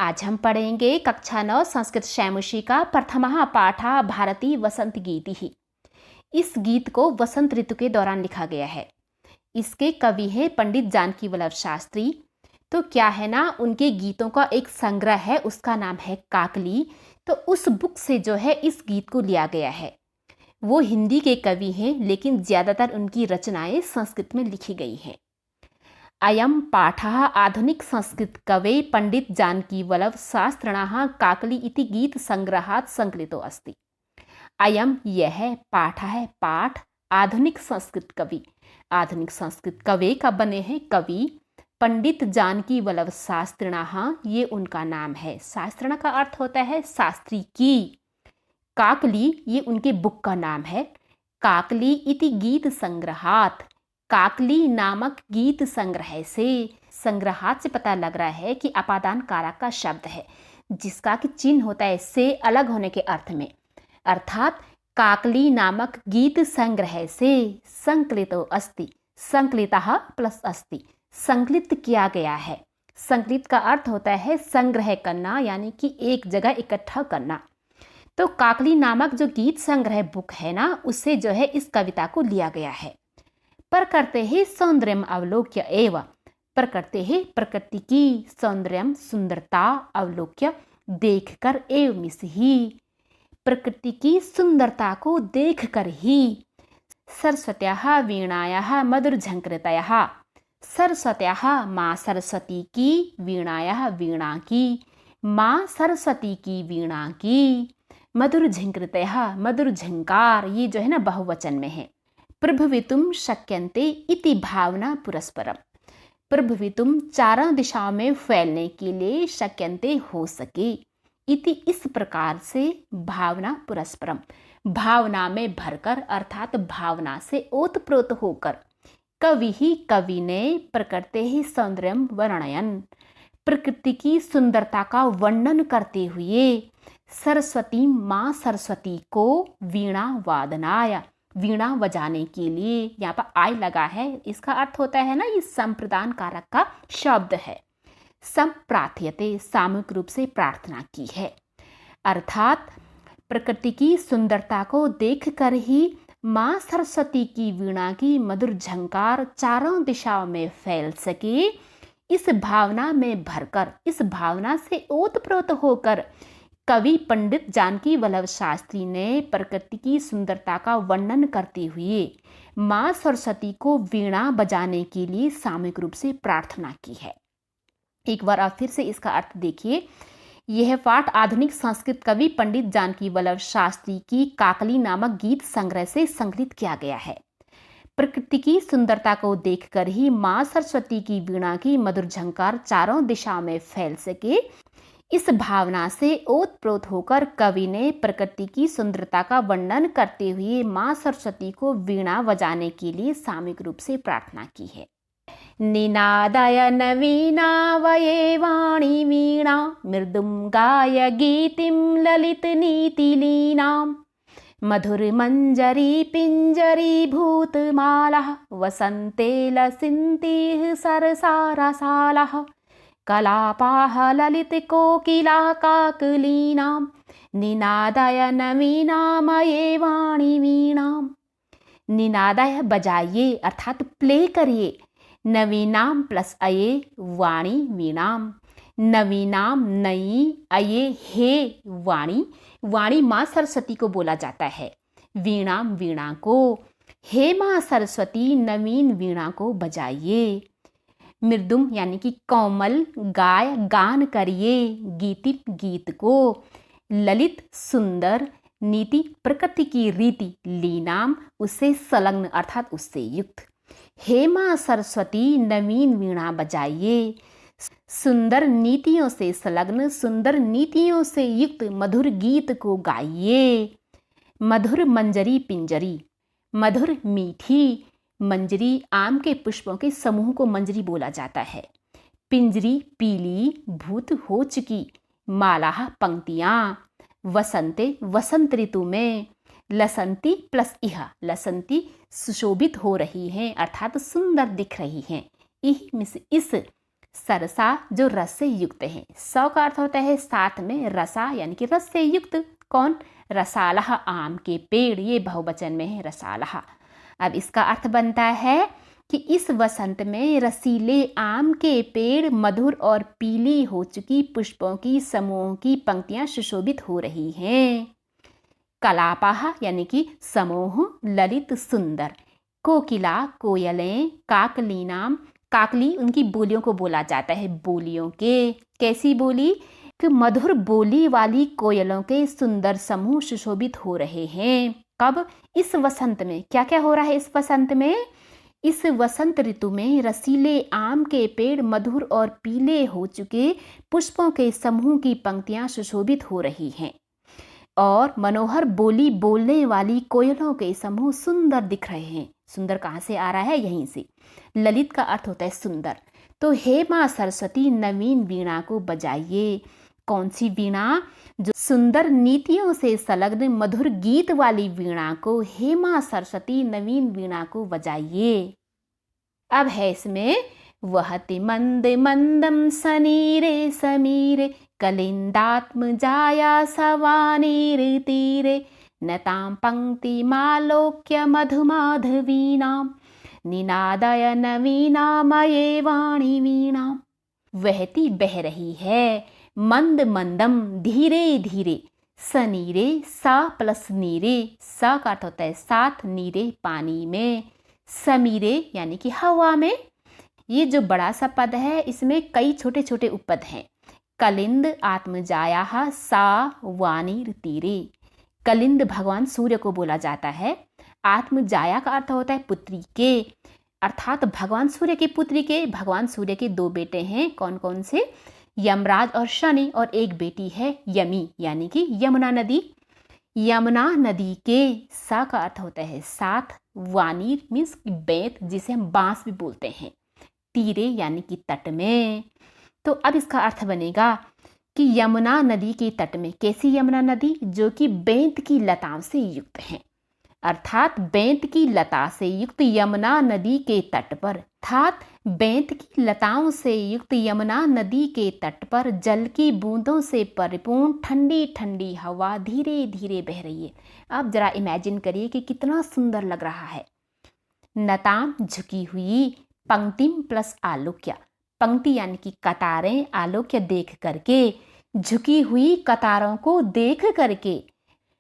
आज हम पढ़ेंगे कक्षा 9 संस्कृत शैमुषी का प्रथमः पाठः भारती वसंत गीतिः। इस गीत को वसंत ऋतु के दौरान लिखा गया है। इसके कवि हैं पंडित जानकी वल्लभ शास्त्री। तो क्या है ना, उनके गीतों का एक संग्रह है, उसका नाम है काकली। तो उस बुक से जो है इस गीत को लिया गया है। वो हिंदी के कवि हैं, लेकिन ज़्यादातर उनकी रचनाएं संस्कृत में लिखी गई हैं। अयं पाठः आधुनिक संस्कृत कवे पंडित जानकी वल्लभ शास्त्रिणः काकली इति गीत संग्रहात् संकलितो अस्ति। अयं यह पाठः है, पाठ आधुनिक संस्कृत कवि का बने हैं कवि पंडित जानकी वल्लभ शास्त्रिणः, ये उनका नाम है। शास्त्रिणः का अर्थ होता है शास्त्री की। काकली ये उनके बुक का नाम है। काकली इति गीत संग्रहात्, काकली नामक गीत संग्रह से, संग्रहात से पता लग रहा है कि अपादान कारक का शब्द है, जिसका कि चिन्ह होता है से अलग होने के अर्थ में। अर्थात काकली नामक गीत संग्रह से संकलितो अस्ति, संकलितः प्लस अस्ति, संकलित किया गया है। संकलित का अर्थ होता है संग्रह करना, यानी कि एक जगह इकट्ठा करना। तो काकली नामक जो गीत संग्रह बुक है ना, उससे जो है इस कविता को लिया गया है। पर करते हैं सौंदर्यम अवलोक्य एवं, पर करते हैं प्रकृति की सौंदर्यम सुंदरता अवलोक्य देखकर एवं ही, प्रकृति की सुंदरता को देखकर ही। सरस्वत्याः वीणायाः मधुर झंकृतयः, सरस्वत्याः माँ सरस्वती की, वीणायाः वीणा की, माँ सरस्वती की वीणा की, मधुर झंकृतयः मधुर झंकार, ये जो है ना बहुवचन में है। प्रभवितुम शक्यन्ते इति भावना पुरस्परम, प्रभवितुम चारों दिशाओं में फैलने के लिए, शक्यन्ते हो सके, इति इस प्रकार से, भावना पुरस्परम भावना में भरकर, अर्थात भावना से ओतप्रोत होकर। कवि ने प्रकृते ही सौंदर्यम वर्णयन, प्रकृति की सुंदरता का वर्णन करते हुए, सरस्वती माँ सरस्वती को वीणा वादनाय, वीणा बजाने के लिए, यहाँ पर आय लगा है, इसका अर्थ होता है ना, ये संप्रदान कारक का शब्द है। संप्रार्थयते, सामूहिक रूप से प्रार्थना की है। अर्थात प्रकृति की सुंदरता को देखकर ही माँ सरस्वती की वीणा की मधुर झंकार चारों दिशाओं में फैल सके, इस भावना में भरकर, इस भावना से ओतप्रोत होकर कवि पंडित जानकी वल्लभ शास्त्री ने प्रकृति की सुंदरता का वर्णन करते हुए माँ सरस्वती को वीणा बजाने के लिए सामूहिक रूप से प्रार्थना की है। एक बार आप फिर से इसका अर्थ देखिए। यह पाठ आधुनिक संस्कृत कवि पंडित जानकी वल्लभ शास्त्री की काकली नामक गीत संग्रह से संकलित किया गया है। प्रकृति की सुंदरता को देखकर ही माँ सरस्वती की वीणा की मधुर झंकार चारों दिशाओं में फैल सके, इस भावना से ओतप्रोत होकर कवि ने प्रकृति की सुंदरता का वर्णन करते हुए माँ सरस्वती को वीणा बजाने के लिए सामूहिक रूप से प्रार्थना की है। निनादय नवीना वये वाणी वीणा, मृदुम गाय गीतिम ललित नीतिलीनाम, मधुर मंजरी पिंजरी भूतमाला, वसंते लसिन्तिः सरसारसालः, कलापाः ललित कोकिला काकलीनाम, निनादय नवीनामये वाणी वीणाम। निनादय बजाइए, अर्थात प्ले करिए, नवीनाम प्लस अये वाणी वीणाम, नवीनाम नई, अये हे वाणी, वाणी माँ सरस्वती को बोला जाता है, वीणाम वीणा को, हे माँ सरस्वती नवीन वीणा को बजाइए। मृदुम यानी कि कोमल, गाय गान करिए, गीति गीत को, ललित सुंदर, नीति प्रकृति की रीति, लीनाम उससे संलग्न अर्थात उससे युक्त। हे माँ सरस्वती नवीन वीणा बजाइए, सुंदर नीतियों से संलग्न, सुंदर नीतियों से युक्त मधुर गीत को गाइए। मधुर मंजरी पिंजरी, मधुर मीठी, मंजरी आम के पुष्पों के समूह को मंजरी बोला जाता है। पिंजरी पीली भूत हो चुकी, माला पंक्तियाँ, वसंते वसंत ऋतु में, लसंती प्लस इह, लसंती सुशोभित हो रही हैं, अर्थात सुंदर दिख रही हैं। इस सरसा जो रस से युक्त है। सौ का अर्थ होता है साथ में, रसा यानी कि रस से युक्त। कौन? रसालह, आम के पेड़, ये बहुवचन में है रसालह। अब इसका अर्थ बनता है कि इस वसंत में रसीले आम के पेड़ मधुर और पीली हो चुकी पुष्पों की समूह की पंक्तियां सुशोभित हो रही हैं। कलापाह यानी कि समूह, ललित सुंदर। कोकिला, कोयलें, काकलीनाम, काकली उनकी बोलियों को बोला जाता है, बोलियों के। कैसी बोली? कि मधुर बोली वाली कोयलों के सुंदर समूह सुशोभित हो रहे हैं। कब? इस वसंत में। क्या क्या हो रहा है इस वसंत में? इस वसंत ऋतु में रसीले आम के पेड़ मधुर और पीले हो चुके पुष्पों के समूह की पंक्तियां सुशोभित हो रही हैं और मनोहर बोली बोलने वाली कोयलों के समूह सुंदर दिख रहे हैं। सुंदर कहाँ से आ रहा है? यहीं से। ललित का अर्थ होता है सुंदर। तो हे माँ सरस्वती, नवीन वीणा को बजाइए। कौन सी वीणा? जो सुंदर नीतियों से संलग्न मधुर गीत वाली वीणा को, हे माँ सरस्वती, नवीन वीणा को बजाइए। अब है इसमें वहति मंद मंदम सनीरे समीरे कलिंदात्म जाया सवानीर तीरे नतां पंक्ति मालोक्य मधुमाधवीनाम निनादय नवीनामये वाणी वीणाम। वहती बह रही है, मंद मंदम धीरे धीरे, सनीरे सा प्लस नीरे, सा का अर्थ होता है साथ, नीरे पानी में, समीरे यानी कि हवा में। ये जो बड़ा सा पद है इसमें कई छोटे छोटे उपपद हैं। कलिंद आत्मजाया सा वानीर तीरे। कलिंद भगवान सूर्य को बोला जाता है। आत्मजाया का अर्थ होता है पुत्री के, अर्थात भगवान सूर्य की पुत्री के। भगवान सूर्य के दो बेटे हैं। कौन कौन से? यमराज और शनि, और एक बेटी है यमी यानी कि यमुना नदी। यमुना नदी के, सा का अर्थ होता है साथ, वानीर मीन्स बेंत, जिसे हम बांस भी बोलते हैं, तीरे यानी कि तट में। तो अब इसका अर्थ बनेगा कि यमुना नदी के तट में। कैसी यमुना नदी? जो कि बेंत की लताओं से युक्त है, अर्थात बेंत की लता से युक्त यमुना नदी के तट पर, अर्थात बेंत की लताओं से युक्त यमुना नदी के तट पर जल की बूंदों से परिपूर्ण ठंडी ठंडी हवा धीरे धीरे बह रही है। अब जरा इमेजिन करिए कि कितना सुंदर लग रहा है। नताम झुकी हुई, पंक्तिम प्लस आलोक्य, पंक्ति यानी कि कतारें, आलोक्य देख करके, झुकी हुई कतारों को देख करके,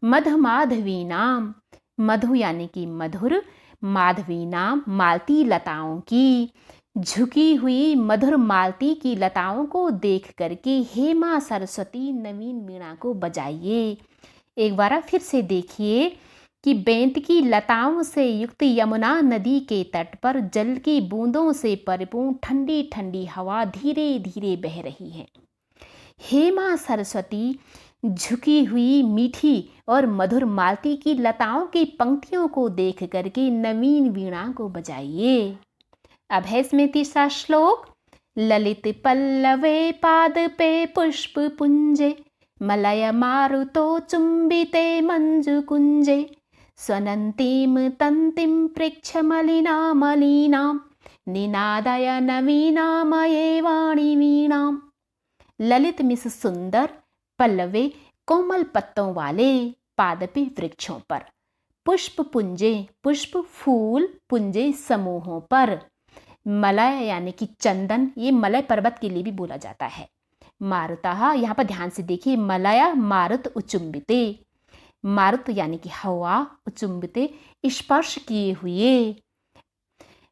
मधमाधवी नाम, मधु यानी कि मधुर, माधवी नाम मालती लताओं की, झुकी हुई मधुर मालती की लताओं को देख करके हे माँ सरस्वती, नवीन वीणा को बजाइए। एक बार फिर से देखिए कि बेंत की लताओं से युक्त यमुना नदी के तट पर जल की बूंदों से परिपूर्ण ठंडी ठंडी हवा धीरे धीरे बह रही है। हे माँ सरस्वती, झुकी हुई मीठी और मधुर मालती की लताओं की पंक्तियों को देख करके नवीन वीणा को बजाइए। अब है इसमें तीसरा श्लोक। ललित पल्लवे पाद पे पुष्प पुंजे मलय मारुतो चुंबिते मंजु कुंजे स्वनंतीम तंतिम पृच्छ मलिना मलिनाम निनादय नवीनामये वाणी वीणाम। ललित मिस सुंदर, पल्लवे कोमल पत्तों वाले, पाद पे वृक्षों पर, पुष्प पुंजे पुष्प फूल, पुंजे समूहों पर, मलय यानी कि चंदन, ये मलय पर्वत के लिए भी बोला जाता है। मारुतः, यहाँ पर ध्यान से देखिए, मलय मारुत उचुंबिते, मारुत यानी कि हवा, उचुंबिते स्पर्श किए हुए।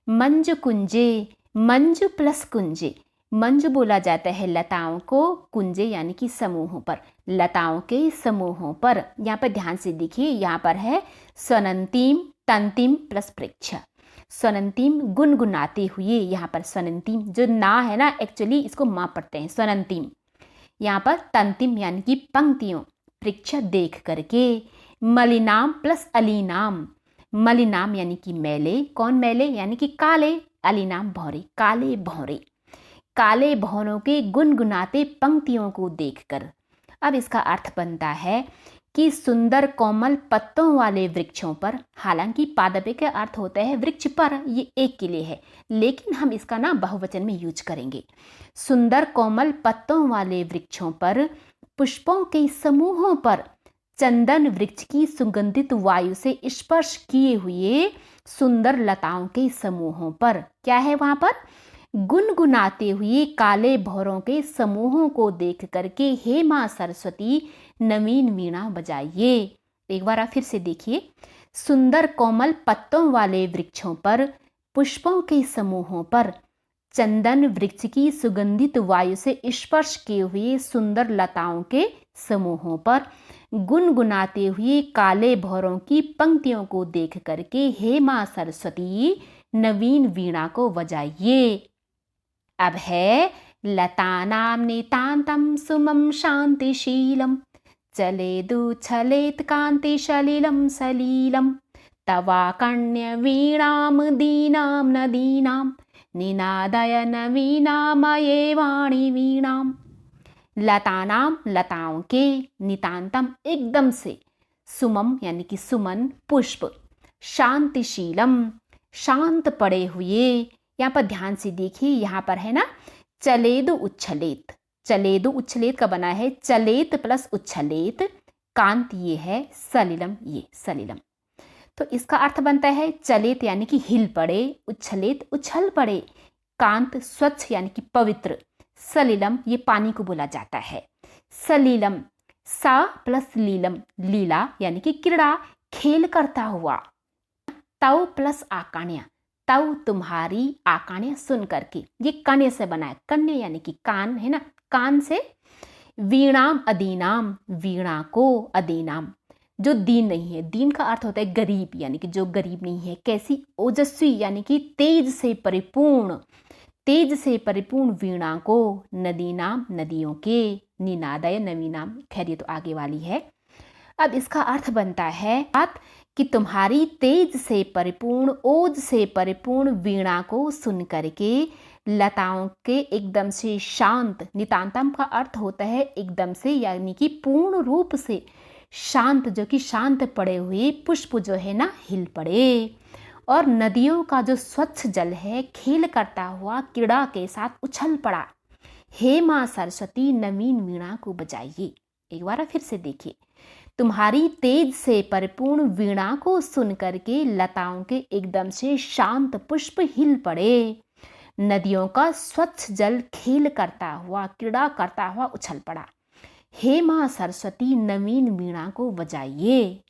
मंजु कुंजे, मंजु प्लस कुंजे, मंजु बोला जाता है लताओं को, कुंजे यानी कि समूहों पर, लताओं के समूहों पर। यहाँ पर ध्यान से देखिए, यहाँ पर है स्वनंतीम तंतिम प्लस पृच्छ, स्वनंतीम गुनगुनाते हुए। यहाँ पर स्वनंतीम जो ना है ना, एक्चुअली इसको माँ पढ़ते हैं स्वनंतीम। यहाँ पर तंतिम यानी कि पंक्तियों, पृच्छ देख करके, मलिनाम प्लस अलीनाम, मलिनाम यानी कि मैले, कौन मैले यानी कि काले, अलीनाम भौरे, काले भौरे, काले भौरों के गुनगुनाते पंक्तियों को देखकर। अब इसका अर्थ बनता है कि सुंदर कोमल पत्तों वाले वृक्षों पर, हालांकि पादपे का अर्थ होता है वृक्ष पर, ये एक के लिए है, लेकिन हम इसका ना बहुवचन में यूज करेंगे। सुंदर कोमल पत्तों वाले वृक्षों पर, पुष्पों के समूहों पर, चंदन वृक्ष की सुगंधित वायु से स्पर्श किए हुए सुंदर लताओं के समूहों पर, क्या है वहां पर, गुनगुनाते हुए काले भौरों के समूहों को देख करके हे मां सरस्वती नवीन वीणा बजाइए। एक बार आप फिर से देखिए, सुंदर कोमल पत्तों वाले वृक्षों पर, पुष्पों के समूहों पर, चंदन वृक्ष की सुगंधित वायु से स्पर्श किए हुए सुंदर लताओं के समूहों पर, गुनगुनाते हुए काले भौरों की पंक्तियों को देख करके हे मां सरस्वती नवीन वीणा को बजाइए। अब है लतानां नितान्तं सुमं शान्तिशीलं चलेदुच्छलेत् कान्तिसलिलं सलीलं तवाकर्ण्य वीणां दीनां नदीनां निनादय नवीनामये वाणी वीणाम। लतानाम लताओं के, नितांतम एकदम से, सुमम यानी कि सुमन पुष्प, शांतिशीलम शांत पड़े हुए। यहाँ पर ध्यान से देखिए, यहाँ पर है ना चलेदु उच्छलेत, चलेदु उच्छलेत का बना है चलेत प्लस उच्छलेत, कांत ये है, सलिलम ये सलिलम। तो इसका अर्थ बनता है चलेत यानी कि हिल पड़े, उच्छलेत उछल पड़े, कांत स्वच्छ यानी कि पवित्र, सलिलम ये पानी को बोला जाता है। सलीलम सा प्लस लीलम, लीला यानी कि क्रीड़ा, खेल करता हुआ। तव प्लस आकाण्या, तव तुम्हारी, आकाण्या सुन करके, ये कण्य से बना है, कन्या यानी कि कान है ना, कान से। वीणाम अदीनाम, वीणा को, अदीनाम जो दीन नहीं है, दीन का अर्थ होता है गरीब, यानी कि जो गरीब नहीं है। कैसी, ओजस्वी यानी कि तेज से परिपूर्ण, तेज से परिपूर्ण वीणा को, नदीनाम नदियों के, निनादय नवीनाम, खैर ये तो आगे वाली है। अब इसका अर्थ बनता है कि तुम्हारी तेज से परिपूर्ण, ओज से परिपूर्ण वीणा को सुन करके लताओं के एकदम से शांत, नितांतम का अर्थ होता है एकदम से यानी कि पूर्ण रूप से शांत, जो कि शांत पड़े हुए पुष्प जो है ना हिल पड़े, और नदियों का जो स्वच्छ जल है खेल करता हुआ क्रीड़ा के साथ उछल पड़ा। हे मां सरस्वती नवीन वीणा को बजाइए। एक बार फिर से देखिए, तुम्हारी तेज से परिपूर्ण वीणा को सुन करके लताओं के एकदम से शांत पुष्प हिल पड़े, नदियों का स्वच्छ जल खेल करता हुआ क्रीड़ा करता हुआ उछल पड़ा। हे मां सरस्वती नवीन वीणा को बजाइए।